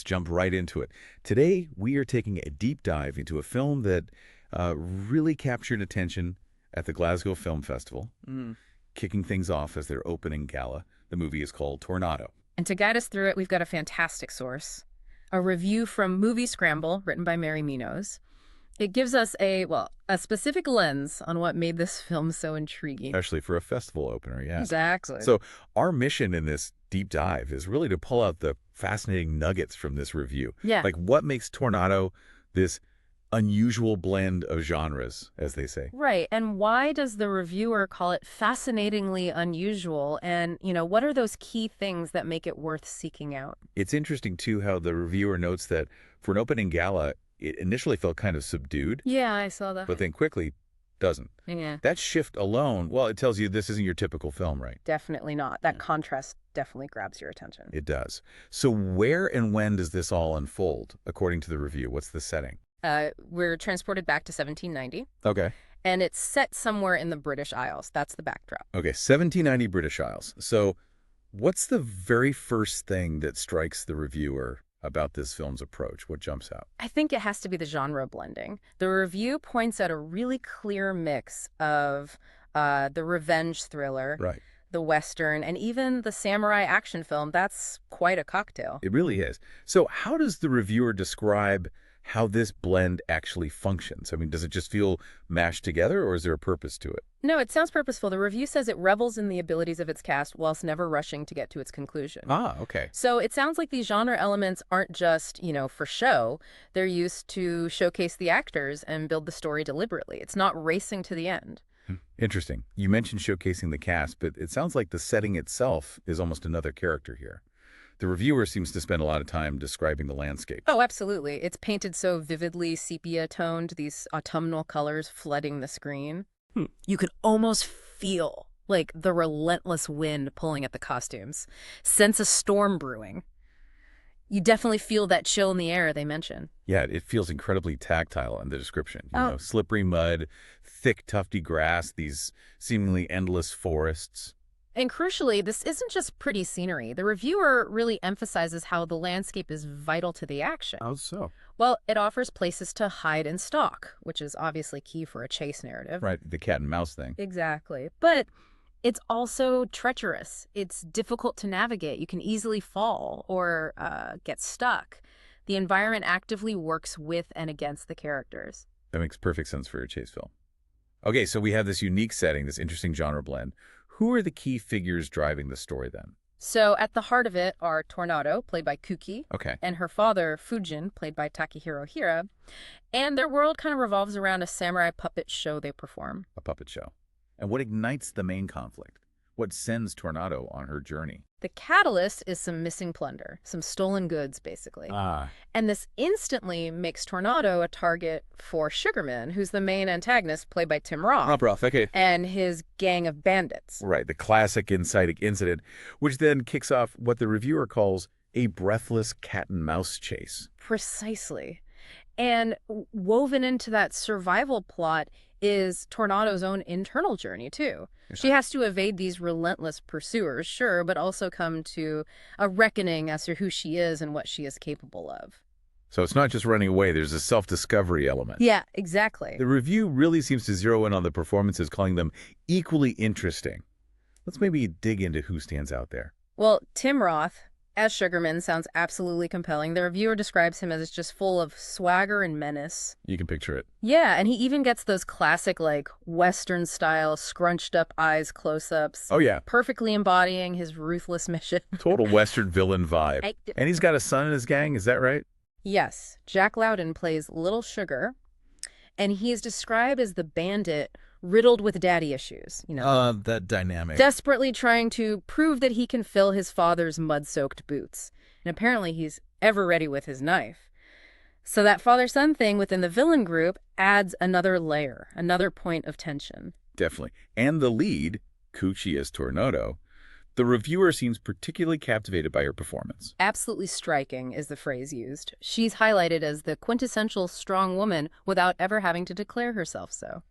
let's jump right into it. Today, we are taking a deep dive into a film that really captured attention at the Glasgow Film Festival, kicking things off as their opening gala. The movie is called Tornado. And to guide us through it, we've got a fantastic source, a review from Moviescramble, written by Mary Munoz. It gives us a specific lens on what made this film so intriguing. Especially for a festival opener, yeah. Exactly. So our mission in this deep dive is really to pull out the fascinating nuggets from this review. Yeah. Like what makes Tornado this unusual blend of genres, as they say. Right. And why does the reviewer call it fascinatingly unusual? And, what are those key things that make it worth seeking out? It's interesting, too, how the reviewer notes that for an opening gala, it initially felt kind of subdued. Yeah, I saw that. But then quickly doesn't. Yeah. That shift alone, well, it tells you this isn't your typical film, right? Definitely not. That contrast definitely grabs your attention. It does. So where and when does this all unfold, according to the review? What's the setting? We're transported back to 1790. Okay. And it's set somewhere in the British Isles. That's the backdrop. Okay, 1790 British Isles. So what's the very first thing that strikes the reviewer about this film's approach? What jumps out? I think it has to be the genre blending. The review points out a really clear mix of the revenge thriller, Right. the Western, and even the samurai action film. That's quite a cocktail. It really is. So how does the reviewer describe how this blend actually functions? I mean, does it just feel mashed together, or is there a purpose to it? No, it sounds purposeful. The review says it revels in the abilities of its cast whilst never rushing to get to its conclusion. Ah, okay. So it sounds like these genre elements aren't just, for show. They're used to showcase the actors and build the story deliberately. It's not racing to the end. Interesting. You mentioned showcasing the cast, but it sounds like the setting itself is almost another character here. The reviewer seems to spend a lot of time describing the landscape. Oh, absolutely. It's painted so vividly sepia-toned, these autumnal colors flooding the screen. You could almost feel, like, the relentless wind pulling at the costumes. Sense a storm brewing. You definitely feel that chill in the air they mention. Yeah, it feels incredibly tactile in the description. Oh. Slippery mud, thick, tufty grass, these seemingly endless forests. And crucially, this isn't just pretty scenery. The reviewer really emphasizes how the landscape is vital to the action. How so? Well, it offers places to hide and stalk, which is obviously key for a chase narrative. Right, the cat and mouse thing. Exactly. But it's also treacherous. It's difficult to navigate. You can easily fall or get stuck. The environment actively works with and against the characters. That makes perfect sense for a chase film. Okay, so we have this unique setting, this interesting genre blend. Who are the key figures driving the story then? So at the heart of it are Tornado, played by Kuki, Okay. and her father, Fujin, played by Takehiro Hira. And their world kind of revolves around a samurai puppet show they perform. A puppet show. And what ignites the main conflict? What sends Tornado on her journey? The catalyst is some missing plunder, some stolen goods, basically. Ah. And this instantly makes Tornado a target for Sugarman, who's the main antagonist, played by Tim Roth, Okay. and his gang of bandits. Right, the classic inciting incident, which then kicks off what the reviewer calls a breathless cat and mouse chase. Precisely. And woven into that survival plot is Tornado's own internal journey, too. She has to evade these relentless pursuers, sure, but also come to a reckoning as to who she is and what she is capable of. So it's not just running away, there's a self-discovery element. Yeah, exactly. The review really seems to zero in on the performances, calling them equally interesting. Let's maybe dig into who stands out there. Well, Tim Roth, as Sugarman, sounds absolutely compelling. The reviewer describes him as just full of swagger and menace. You can picture it. Yeah, and he even gets those classic, Western-style, scrunched-up eyes close-ups. Oh, yeah. Perfectly embodying his ruthless mission. Total Western villain vibe. And he's got a son in his gang, is that right? Yes. Jack Lowden plays Little Sugar, and he is described as the bandit riddled with daddy issues, That dynamic. desperately trying to prove that he can fill his father's mud-soaked boots. And apparently he's ever ready with his knife. So that father-son thing within the villain group adds another layer, another point of tension. Definitely. And the lead, Kuchi as Tornado, the reviewer seems particularly captivated by her performance. Absolutely striking is the phrase used. She's highlighted as the quintessential strong woman without ever having to declare herself so.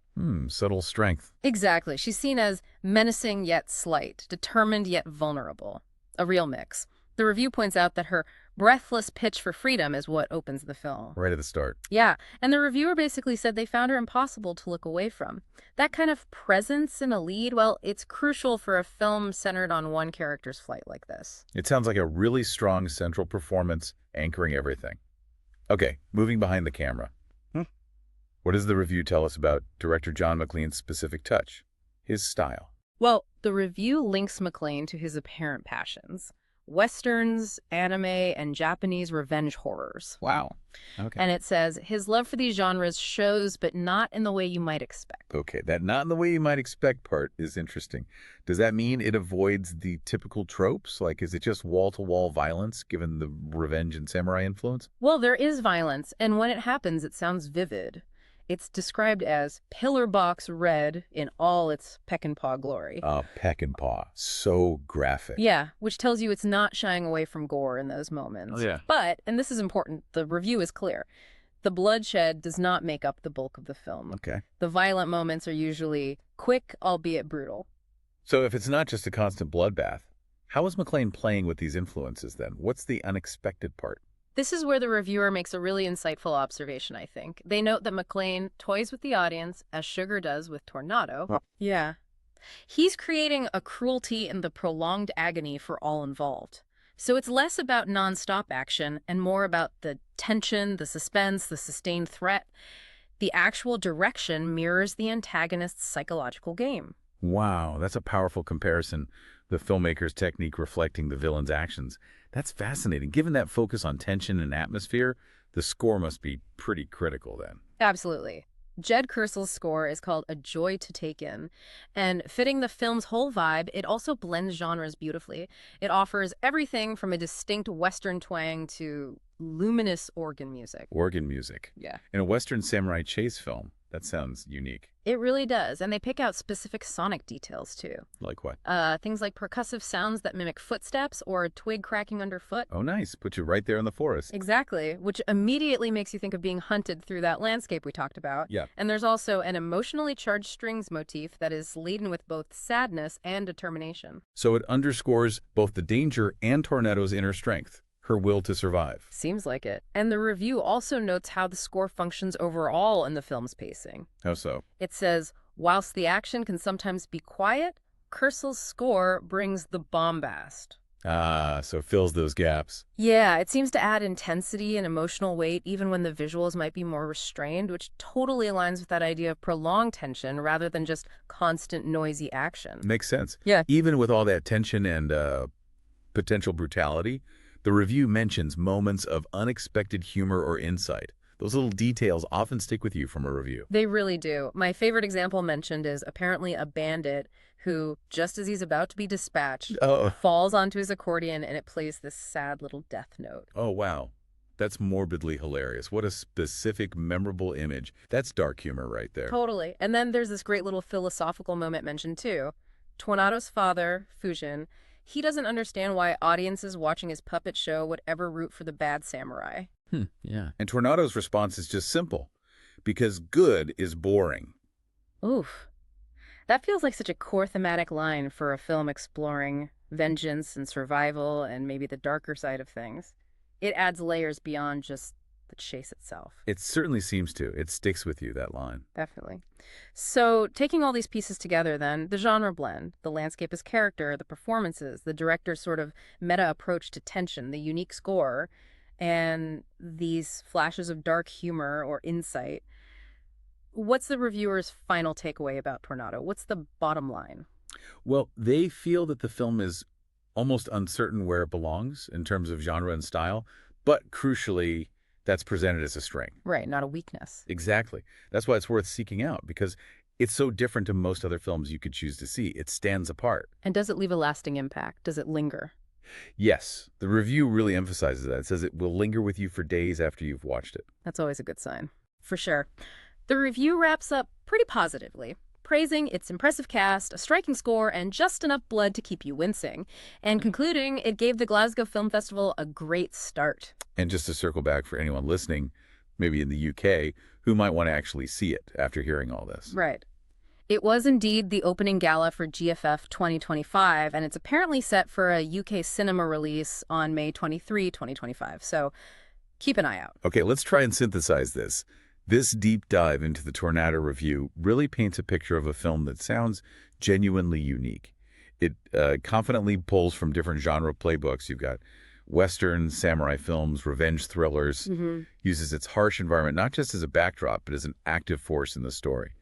Subtle strength. Exactly. She's seen as menacing yet slight, determined yet vulnerable. A real mix. The review points out that her breathless pitch for freedom is what opens the film. Right at the start. Yeah, and the reviewer basically said they found her impossible to look away from. That kind of presence in a lead, well, it's crucial for a film centered on one character's flight like this. It sounds like a really strong central performance anchoring everything. Okay, moving behind the camera. What does the review tell us about director John McLean's specific touch, his style? Well, the review links McLean to his apparent passions: Westerns, anime, and Japanese revenge horrors. Wow. Okay. And it says, his love for these genres shows, but not in the way you might expect. Okay, that not in the way you might expect part is interesting. Does that mean it avoids the typical tropes? Like, is it just wall-to-wall violence, given the revenge and samurai influence? Well, there is violence, and when it happens, it sounds vivid. It's described as pillar box red in all its Peckinpah glory. Peckinpah. So graphic. Yeah, which tells you it's not shying away from gore in those moments. Oh, yeah. But, and this is important, the review is clear, the bloodshed does not make up the bulk of the film. Okay. The violent moments are usually quick, albeit brutal. So if it's not just a constant bloodbath, how is McLean playing with these influences then? What's the unexpected part? This is where the reviewer makes a really insightful observation, I think. They note that McLean toys with the audience, as Sugar does with Tornado. Huh. Yeah. He's creating a cruelty and the prolonged agony for all involved. So it's less about nonstop action and more about the tension, the suspense, the sustained threat. The actual direction mirrors the antagonist's psychological game. Wow, that's a powerful comparison. The filmmaker's technique reflecting the villain's actions. That's fascinating. Given that focus on tension and atmosphere, the score must be pretty critical then. Absolutely. Jed Kursel's score is called A Joy to Take In, and fitting the film's whole vibe, it also blends genres beautifully. It offers everything from a distinct Western twang to luminous organ music. Organ music. Yeah. In a Western samurai chase film, that sounds unique. It really does, and they pick out specific sonic details, too. Like what? Things like percussive sounds that mimic footsteps or a twig cracking underfoot. Oh, nice. Put you right there in the forest. Exactly, which immediately makes you think of being hunted through that landscape we talked about. Yeah. And there's also an emotionally charged strings motif that is laden with both sadness and determination. So it underscores both the danger and Tornado's inner strength, her will to survive. Seems like it. And the review also notes how the score functions overall in the film's pacing. How so? It says, whilst the action can sometimes be quiet, Kursel's score brings the bombast. Ah, so it fills those gaps. Yeah, it seems to add intensity and emotional weight even when the visuals might be more restrained, which totally aligns with that idea of prolonged tension rather than just constant noisy action. Makes sense. Yeah. Even with all that tension and potential brutality, the review mentions moments of unexpected humor or insight. Those little details often stick with you from a review. They really do. My favorite example mentioned is apparently a bandit who, just as he's about to be dispatched, falls onto his accordion and it plays this sad little death note. Oh, wow. That's morbidly hilarious. What a specific, memorable image. That's dark humor right there. Totally. And then there's this great little philosophical moment mentioned too. Tornado's father, Fujin, he doesn't understand why audiences watching his puppet show would ever root for the bad samurai. Yeah. And Tornado's response is just simple. Because good is boring. Oof. That feels like such a core thematic line for a film exploring vengeance and survival and maybe the darker side of things. It adds layers beyond just the chase itself. It certainly seems to. It sticks with you, that line. Definitely. So, taking all these pieces together then, the genre blend, the landscape as character, the performances, the director's sort of meta approach to tension, the unique score, and these flashes of dark humor or insight. What's the reviewer's final takeaway about Tornado? What's the bottom line? Well, they feel that the film is almost uncertain where it belongs in terms of genre and style, but crucially, that's presented as a strength. Right, not a weakness. Exactly. That's why it's worth seeking out, because it's so different to most other films you could choose to see. It stands apart. And does it leave a lasting impact? Does it linger? Yes, the review really emphasizes that. It says it will linger with you for days after you've watched it. That's always a good sign. For sure. The review wraps up pretty positively, praising its impressive cast, a striking score, and just enough blood to keep you wincing, and concluding it gave the Glasgow Film Festival a great start. And just to circle back for anyone listening, maybe in the UK, who might want to actually see it after hearing all this. Right. It was indeed the opening gala for GFF 2025, and it's apparently set for a UK cinema release on May 23, 2025. So keep an eye out. Okay, let's try and synthesize this. This deep dive into the Tornado Review really paints a picture of a film that sounds genuinely unique. It confidently pulls from different genre playbooks. You've got Westerns, samurai films, revenge thrillers, uses its harsh environment not just as a backdrop, but as an active force in the story.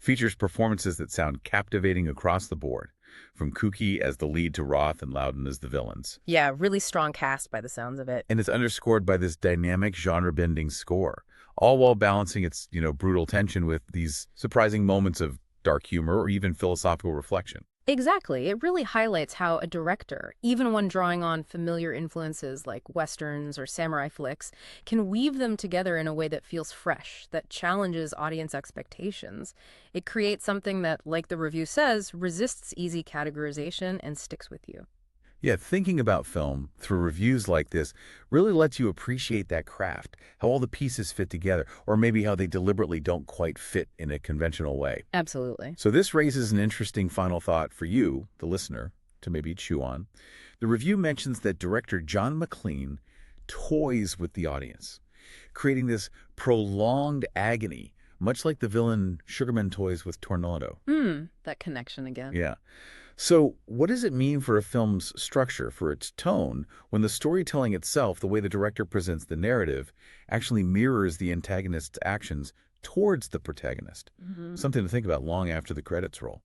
Features performances that sound captivating across the board, from Kooky as the lead to Roth and Loudon as the villains. Yeah, really strong cast by the sounds of it. And it's underscored by this dynamic genre-bending score, all while balancing its, brutal tension with these surprising moments of dark humor or even philosophical reflection. Exactly. It really highlights how a director, even when drawing on familiar influences like Westerns or samurai flicks, can weave them together in a way that feels fresh, that challenges audience expectations. It creates something that, like the review says, resists easy categorization and sticks with you. Yeah, thinking about film through reviews like this really lets you appreciate that craft, how all the pieces fit together, or maybe how they deliberately don't quite fit in a conventional way. Absolutely. So this raises an interesting final thought for you, the listener, to maybe chew on. The review mentions that director John McLean toys with the audience, creating this prolonged agony, much like the villain Sugarman toys with Tornado. That connection again. Yeah. So what does it mean for a film's structure, for its tone, when the storytelling itself, the way the director presents the narrative, actually mirrors the antagonist's actions towards the protagonist? Something to think about long after the credits roll.